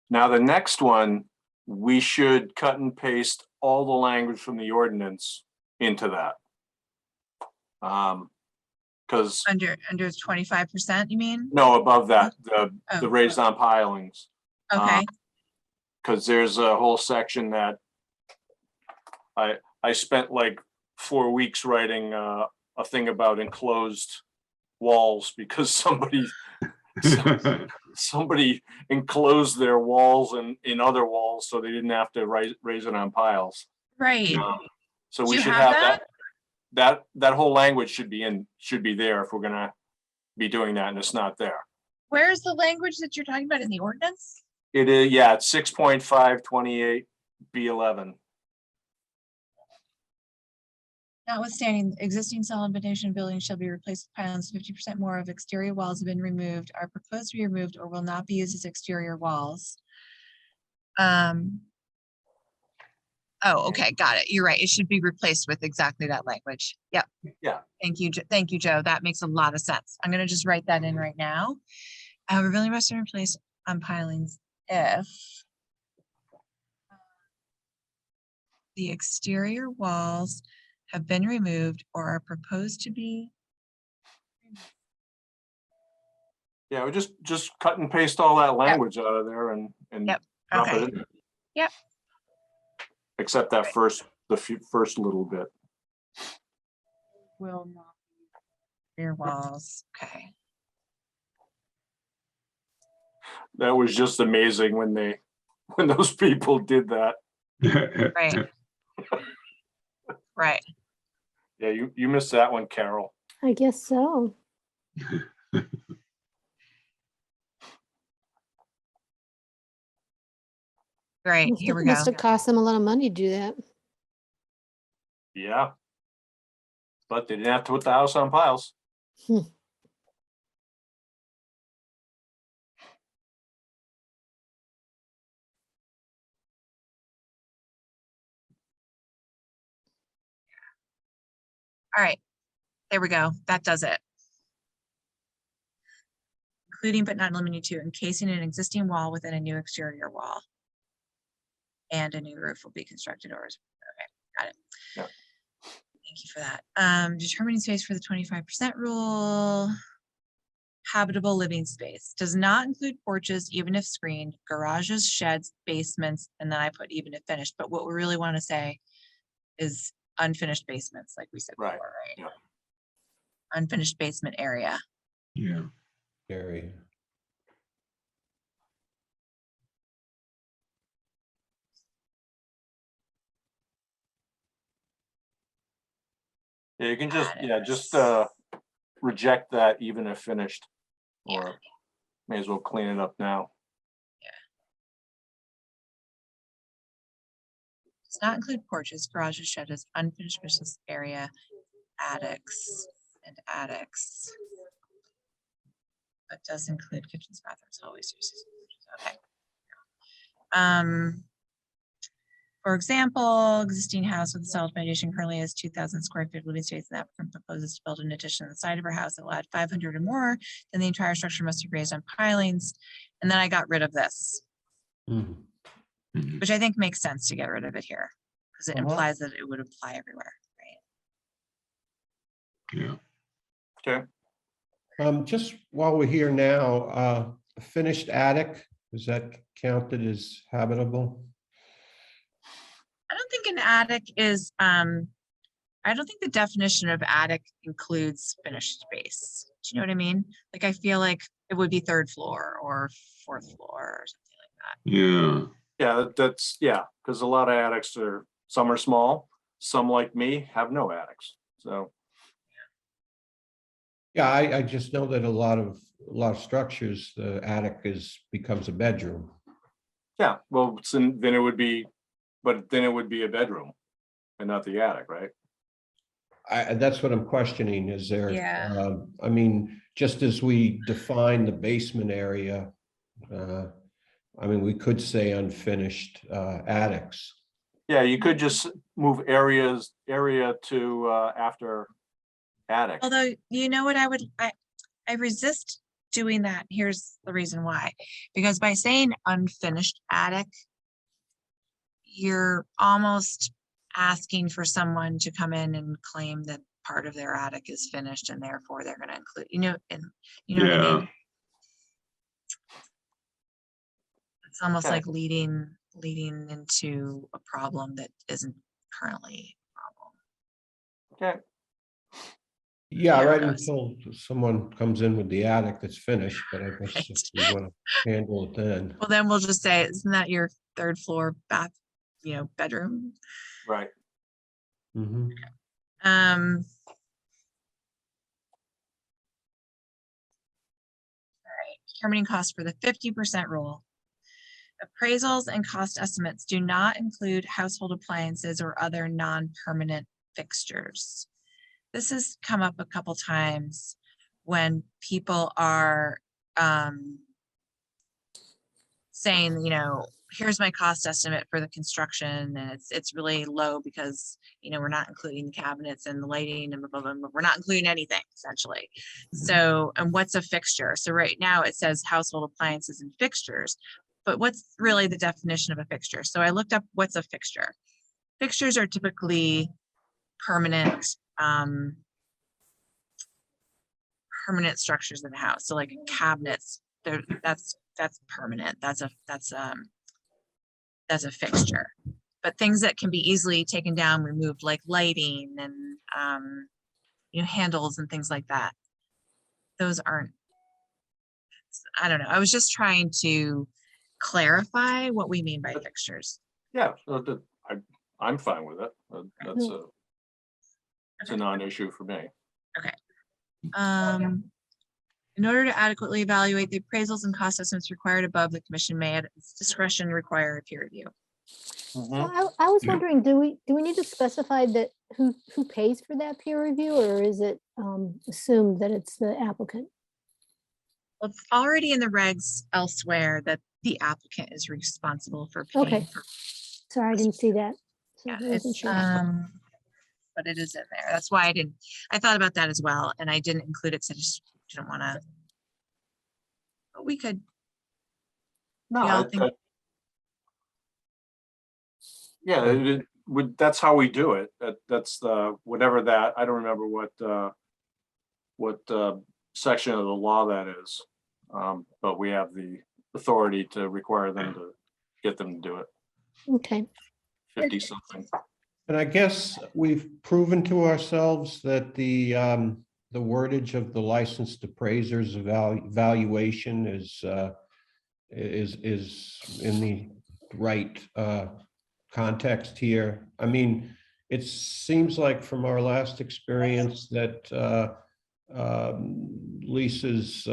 Now, the next one, we should cut and paste all the language from the ordinance into that. Because, Under 25%, you mean? no, above that, the Oh. raised on pilings. Okay, Because there's a whole section that I spent like 4 weeks writing a thing about enclosed walls because somebody enclosed their walls in other walls, so they didn't have to raise it on piles. right. So Do we you should have have that whole language should be there if we're gonna be doing that, and it's not there. Where's the language that you're talking about in the ordinance? It is, yeah, it's 6.528 B11. Notwithstanding, existing solid foundation buildings shall be replaced with pylons. 50% more of exterior walls have been removed, are proposed to be removed, or will not be used as exterior walls. Oh, okay, got it. You're right. It should be replaced with exactly that language. Yep. Yeah. Thank you, Joe. That makes a lot of sense. I'm gonna just write that in right now. Revealing must be replaced on pilings if the exterior walls have been removed or are proposed to be. Yeah, we just cut and paste all that language out of there and Yep. drop Okay. it in there. Yep. Except that first little bit. Will not be rear walls. Okay. That was just amazing when those people did that. Right. Right. Yeah, you missed that one, Carol. I guess so. Great. Here we go. Must have cost them a lot of money to do that. Yeah. But they didn't have to put the house on piles. All right. There we go. That does it. Including but not limited to encasing an existing wall within a new exterior wall. And a new roof will be constructed or, okay, got it. Yeah. Thank you for that. Determining space for the 25% rule. Habitable living space does not include porches, even if screened, garages, sheds, basements, and then I put even if finished. But what we really want to say is unfinished basements, like we said Right. before, right? Yeah. Unfinished basement area. Yeah. Area. Yeah, you can just attics. reject that even if finished, Yeah. or may as well clean it up now. Does not include porches, garages, sheds, unfinished business area, attics, and attics. But does include kitchens, bathrooms, hallways. Okay. For example, existing house with solid foundation currently has 2,000 square feet of living space, and the applicant proposes to build an addition on the side of her house that will add 500 or more, then the entire structure must be raised on pilings. And then I got rid of this, Mhm. Mhm. which I think makes sense to get rid of it here, because it Mhm. implies that it would apply everywhere, right? Yeah. Okay. Just while we're here now, a finished attic, is that counted as habitable? I don't think an attic is, I don't think the definition of attic includes finished space. Do you know what I mean? Like, I feel like it would be third floor or fourth floor or something like that. Yeah. Yeah, that's, yeah, because a lot of attics are, some are small, some like me have no attics, so. Yeah, I just know that a lot of structures, the attic becomes a bedroom. Yeah, well, then it would be, but then it would be a bedroom and not the attic, right? That's what I'm questioning, is there, Yeah. I mean, just as we define the basement area, I mean, we could say unfinished attics. Yeah, you could just move area to after attic. Although, you know what, I resist doing that. Here's the reason why. Because by saying unfinished attic, you're almost asking for someone to come in and claim that part of their attic is finished and therefore they're gonna include, and you know what I Yeah. mean? It's almost Okay. like leading into a problem that isn't currently a problem. Okay, Yeah, There it right, goes. until someone comes in with the attic that's finished, but I guess if Right. we want to handle it then. Well, then we'll just say, isn't that your third floor bath, bedroom? right. Mhm. Determining costs for the 50% rule. Appraisals and cost estimates do not include household appliances or other non-permanent fixtures. This has come up a couple times when people are saying, here's my cost estimate for the construction, and it's really low because we're not including the cabinets and the lighting and blah, blah, blah, we're not including anything essentially. So, and what's a fixture? So right now it says household appliances and fixtures, but what's really the definition of a fixture? So I looked up what's a fixture. Fixtures are typically permanent structures in the house. So like cabinets, that's permanent. That's a fixture. But things that can be easily taken down, removed, like lighting and handles and things like that, those aren't. I don't know. I was just trying to clarify what we mean by fixtures. Yeah, I'm fine with it. That's it's a non-issue for me. In order to adequately evaluate the appraisals and cost estimates required above, the commission may at its discretion require a peer review. So I was Yeah. wondering, do we need to specify that who pays for that peer review, or is it assumed that it's the applicant? Well, it's already in the regs elsewhere that the applicant is responsible for paying. Okay. Sorry, I didn't see that. So Yeah, I wasn't it's, sure. but it is in there. That's why I thought about that as well, and I didn't include it, so I just didn't want to. But we could. No, Y'all think- yeah, it would, that's how we do it. That's whatever that, I don't remember what section of the law that is. But we have the authority to require them to get them to do it. Okay. 50 something. And I guess we've proven to ourselves that the wordage of the licensed appraiser's valuation is in the right context here. I mean, it seems like from our last experience that Lisa's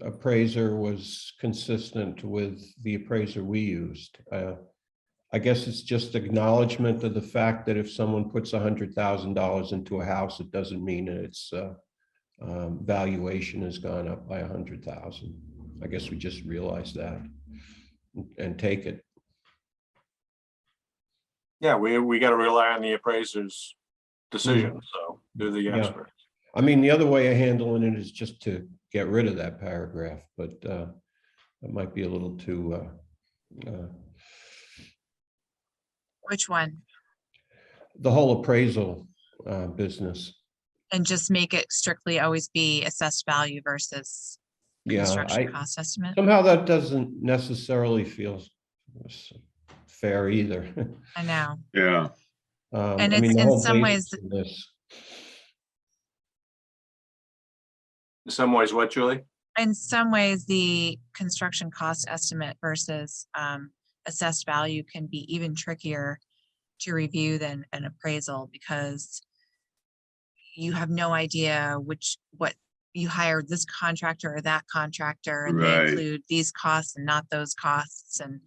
appraiser was consistent with the appraiser we used. I guess it's just acknowledgement of the fact that if someone puts $100,000 into a house, it doesn't mean that its valuation has gone up by 100,000. I guess we just realized that and take it. Yeah, we got to rely on the appraiser's decision, so they're the Yeah. experts. I mean, the other way of handling it is just to get rid of that paragraph, but it might be a little too. Which one? The whole appraisal business. And just make it strictly always be assessed value versus Yeah, construction cost estimate? somehow that doesn't necessarily feel fair either. I know. Yeah, And I mean, it's the in whole some basis ways, of this. In some ways, what, Julie? the construction cost estimate versus assessed value can be even trickier to review than an appraisal, because you have no idea what you hired this contractor or that contractor, and they Right. include these costs and not those costs. And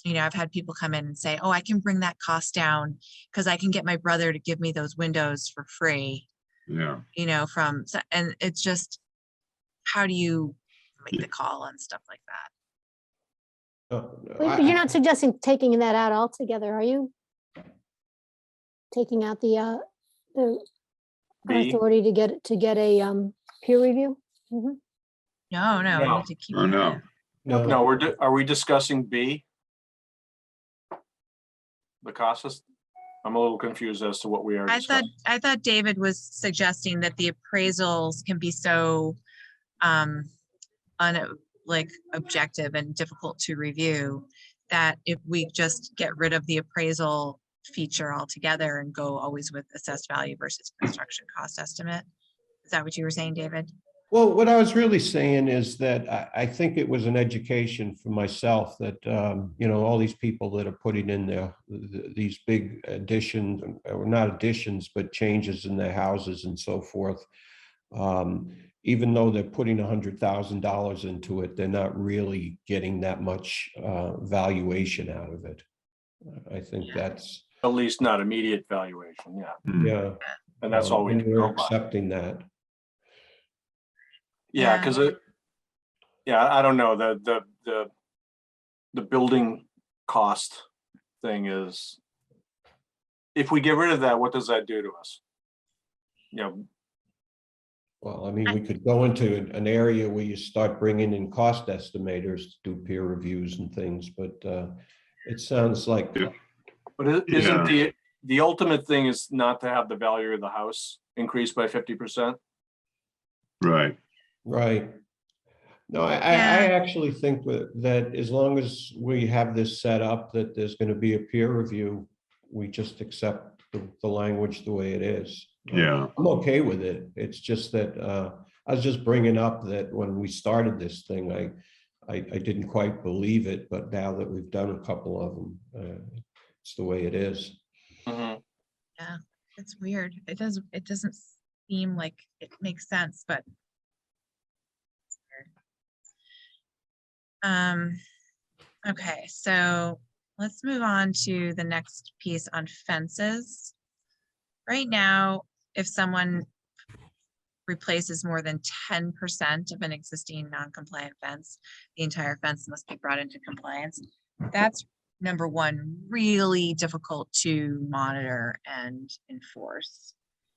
you know, I've had people come in and say, oh, I can bring that cost down because I can get my brother to give me those windows for free. yeah. You know, and it's just, how do you make the call on stuff like that? But you're not suggesting taking that out altogether, are you? Taking out the B? authority to get a peer review? Mhm. No, we No. need to keep Oh, it no. in. No, Are we discussing B? The costs? I'm a little confused as to what we are discussing. I thought David was suggesting that the appraisals can be so objective and difficult to review, that if we just get rid of the appraisal feature altogether and go always with assessed value versus construction cost estimate. Is that what you were saying, David? well, what I was really saying is that I think it was an education for myself that, you know, all these people that are putting in these big additions, or not additions, but changes in their houses and so forth. Even though they're putting $100,000 into it, they're not really getting that much valuation out of it. I think that's, At least not immediate valuation, yeah. yeah. And that's all we And can we're go by. accepting that. Yeah, Yeah. because I don't know, the building cost thing is, if we get rid of that, what does that do to us? You know, Well, I mean, we could go into an area where you start bringing in cost estimators to do peer reviews and things, but it sounds like, Yeah. but Yeah. isn't the ultimate thing is not to have the value of the house increase by 50%? Right. right. No, I Yeah. actually think that as long as we have this set up, that there's going to be a peer review, we just accept the language the way it is. Yeah. I'm okay with it. It's just that I was just bringing up that when we started this thing, I didn't quite believe it, but now that we've done a couple of them, it's the way it is. Mhm. Yeah, it's weird. It doesn't seem like it makes sense, but it's weird. Okay, so let's move on to the next piece on fences. Right now, if someone replaces more than 10% of an existing non-compliant fence, the entire fence must be brought into compliance. That's number one, really difficult to monitor and enforce.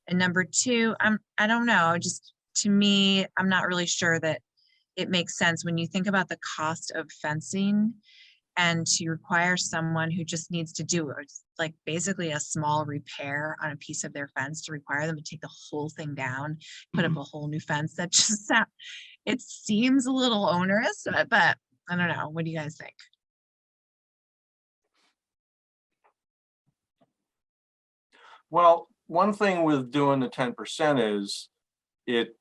And number two, I don't know, just to me, I'm not really sure that it makes sense when you think about the cost of fencing, and to require someone who just needs to do like basically a small repair on a piece of their fence, to require them to take the whole thing down, put up a whole new fence. That just it seems a little onerous, but I don't know. What do you guys think? Well, one thing with doing the 10% is it,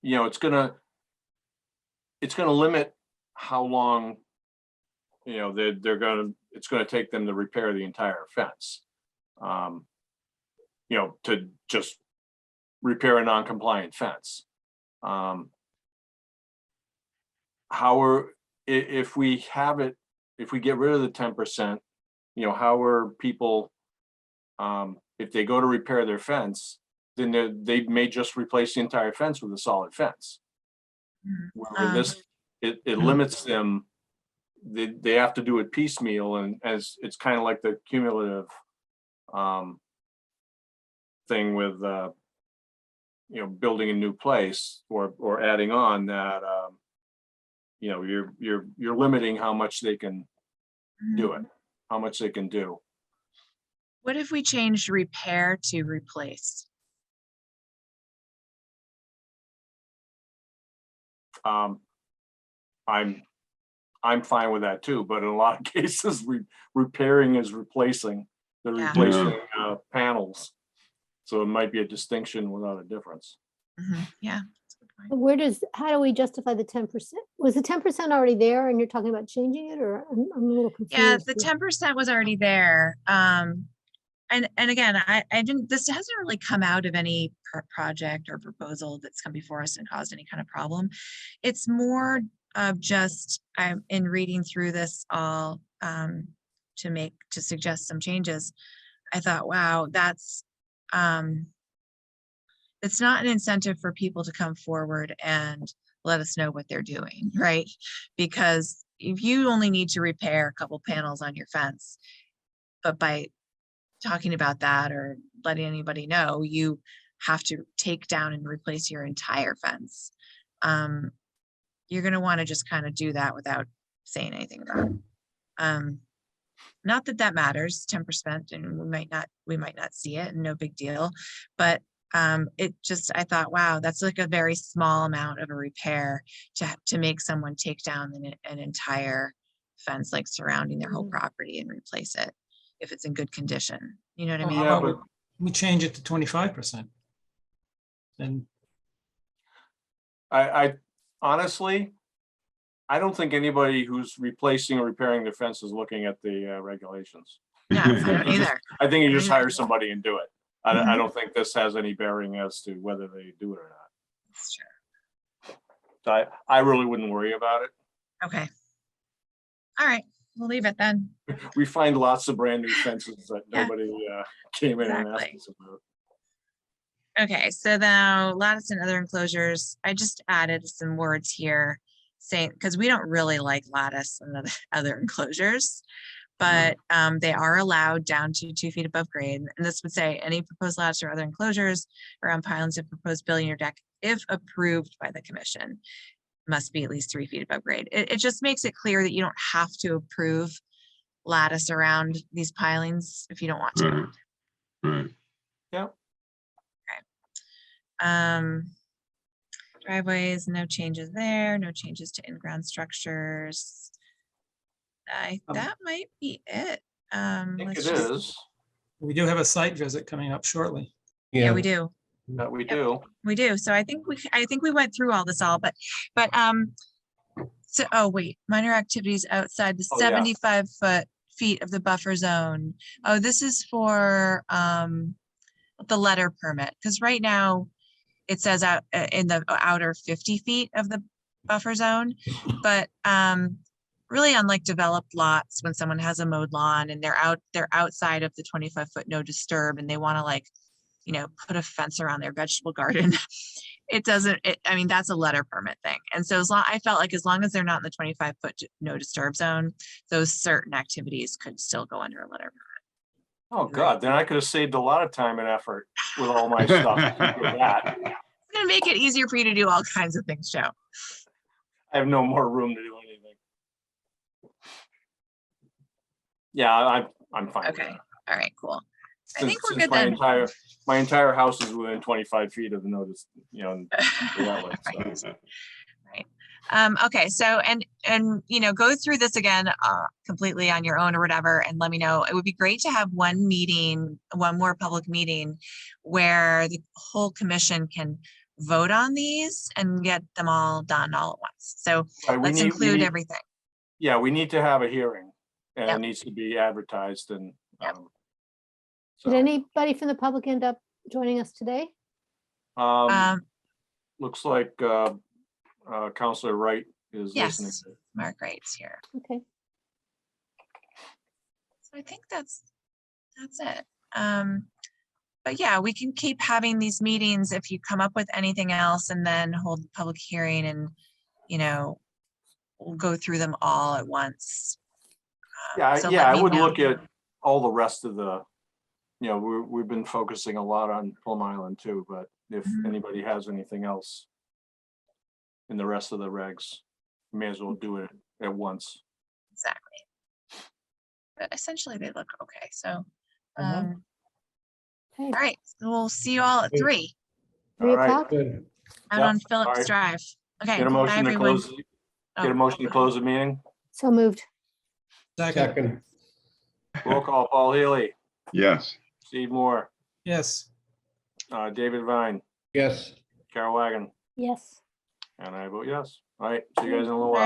you know, it's gonna limit how long, you know, they're gonna it's gonna take them to repair the entire fence. You know, to just repair a non-compliant fence. How are, if we have it, if we get rid of the 10%, you know, how are people, if they go to repair their fence, then they may just replace the entire fence with a solid fence. Where this, it limits them, they have to do it piecemeal, and as it's kind of like the cumulative thing with you know, building a new place or adding on that, you know, you're limiting how much they can do it, how much they can do. What if we changed repair to replace? I'm fine with that too, but in a lot of cases, repairing is replacing. They're Yeah. replacing panels, so it might be a distinction without a difference. Yeah. Where does, how do we justify the 10%? Was the 10% already there and you're talking about changing it, or I'm a little confused? Yeah, the here. 10% was already there. And again, I didn't, this hasn't really come out of any project or proposal that's come before us and caused any kind of problem. It's more of just, I'm in reading through this all to suggest some changes. I thought, wow, that's, it's not an incentive for people to come forward and let us know what they're doing, right? Because if you only need to repair a couple panels on your fence, but by talking about that or letting anybody know, you have to take down and replace your entire fence. You're going to want to just kind of do that without saying anything about it. Not that that matters, 10%, and we might not see it, and no big deal, but it just, I thought, wow, that's like a very small amount of a repair to make someone take down an entire fence, like surrounding their whole property, and replace it if it's in good condition. You know what I mean? Yeah, Well, we change it to 25%. Then I honestly, I don't think anybody who's replacing or repairing their fence is looking at the regulations. No, I don't either. I think you just Neither. hire somebody and do it. I don't think this has any bearing as to whether they do it or not. That's true. So I really wouldn't worry about it. Okay. All right, we'll leave it then. We find lots of brand new fences that Yeah. nobody came in and asked Exactly. us about. Okay, so now lattice and other enclosures, I just added some words here saying, because we don't really like lattice and other enclosures, but they are allowed down to 2 feet above grade. And this would say any proposed lattice or other enclosures around pylons of proposed building or deck, if approved by the commission, must be at least 3 feet above grade. It just makes it clear that you don't have to approve lattice around these pilings if you don't want to. Right. Yeah. Driveways, no changes there, no changes to in-ground structures. That might be it. I think Let's it just- is. we do have a site visit coming up shortly. Yeah, we do. That we Yep. do. We do. So I think we went through all this but so, oh wait, minor activities outside the Oh, yeah. 75 feet of the buffer zone. Oh, this is for the letter permit, because right now it says out in the outer 50 feet of the buffer zone, but really on like developed lots, when someone has a mowed lawn and they're outside of the 25-foot no disturb, and they want to, like, you know, put a fence around their vegetable garden, I mean, that's a letter permit thing. And so I felt like as long as they're not in the 25-foot no disturb zone, those certain activities could still go under a letter permit. Oh, God, then I could have saved a lot of time and effort with all my stuff. With that. It's gonna make it easier for you to do all kinds of things, Joe. I have no more room to do anything. Yeah, I'm fine. with Okay, that. all right, cool. I think we're Since good then. my entire house is within 25 feet of the notice, you know, the wetland, so. Right. Okay, so and you know, go through this again completely on your own or whatever, and let me know. It would be great to have one more public meeting where the whole commission can vote on these and get them all done all at once. So Right, let's include everything. Yeah, we need to have a hearing and Yep. it needs to be advertised and. Yep. Did so, anybody from the public end up joining us today? Looks like Counselor Wright is listening. Yes, Mark Wright's here. Okay, So I think that's it. But yeah, we can keep having these meetings if you come up with anything else and then hold the public hearing and, we'll go through them all at once. So Yeah, let I me would know. look at all the rest of the, we've been focusing a lot on Plum Island too, but if Mhm. anybody has anything else in the rest of the regs, may as well do it at once. Exactly. But essentially they look okay. So, Mhm. okay, all right, we'll see you all at Great. 3 3 All right. o'clock? Good. out Yep, on all Phillips right. Drive. Okay, Get a bye motion to everyone. close, get Oh, a motion to close the meeting. So moved. Second, Second, Roll call, Paul Healy, Yes. Steve Moore, yes. David Vine, yes. Carol Wagon, Yes. and I vote yes. All right, see you guys in a little All while. right.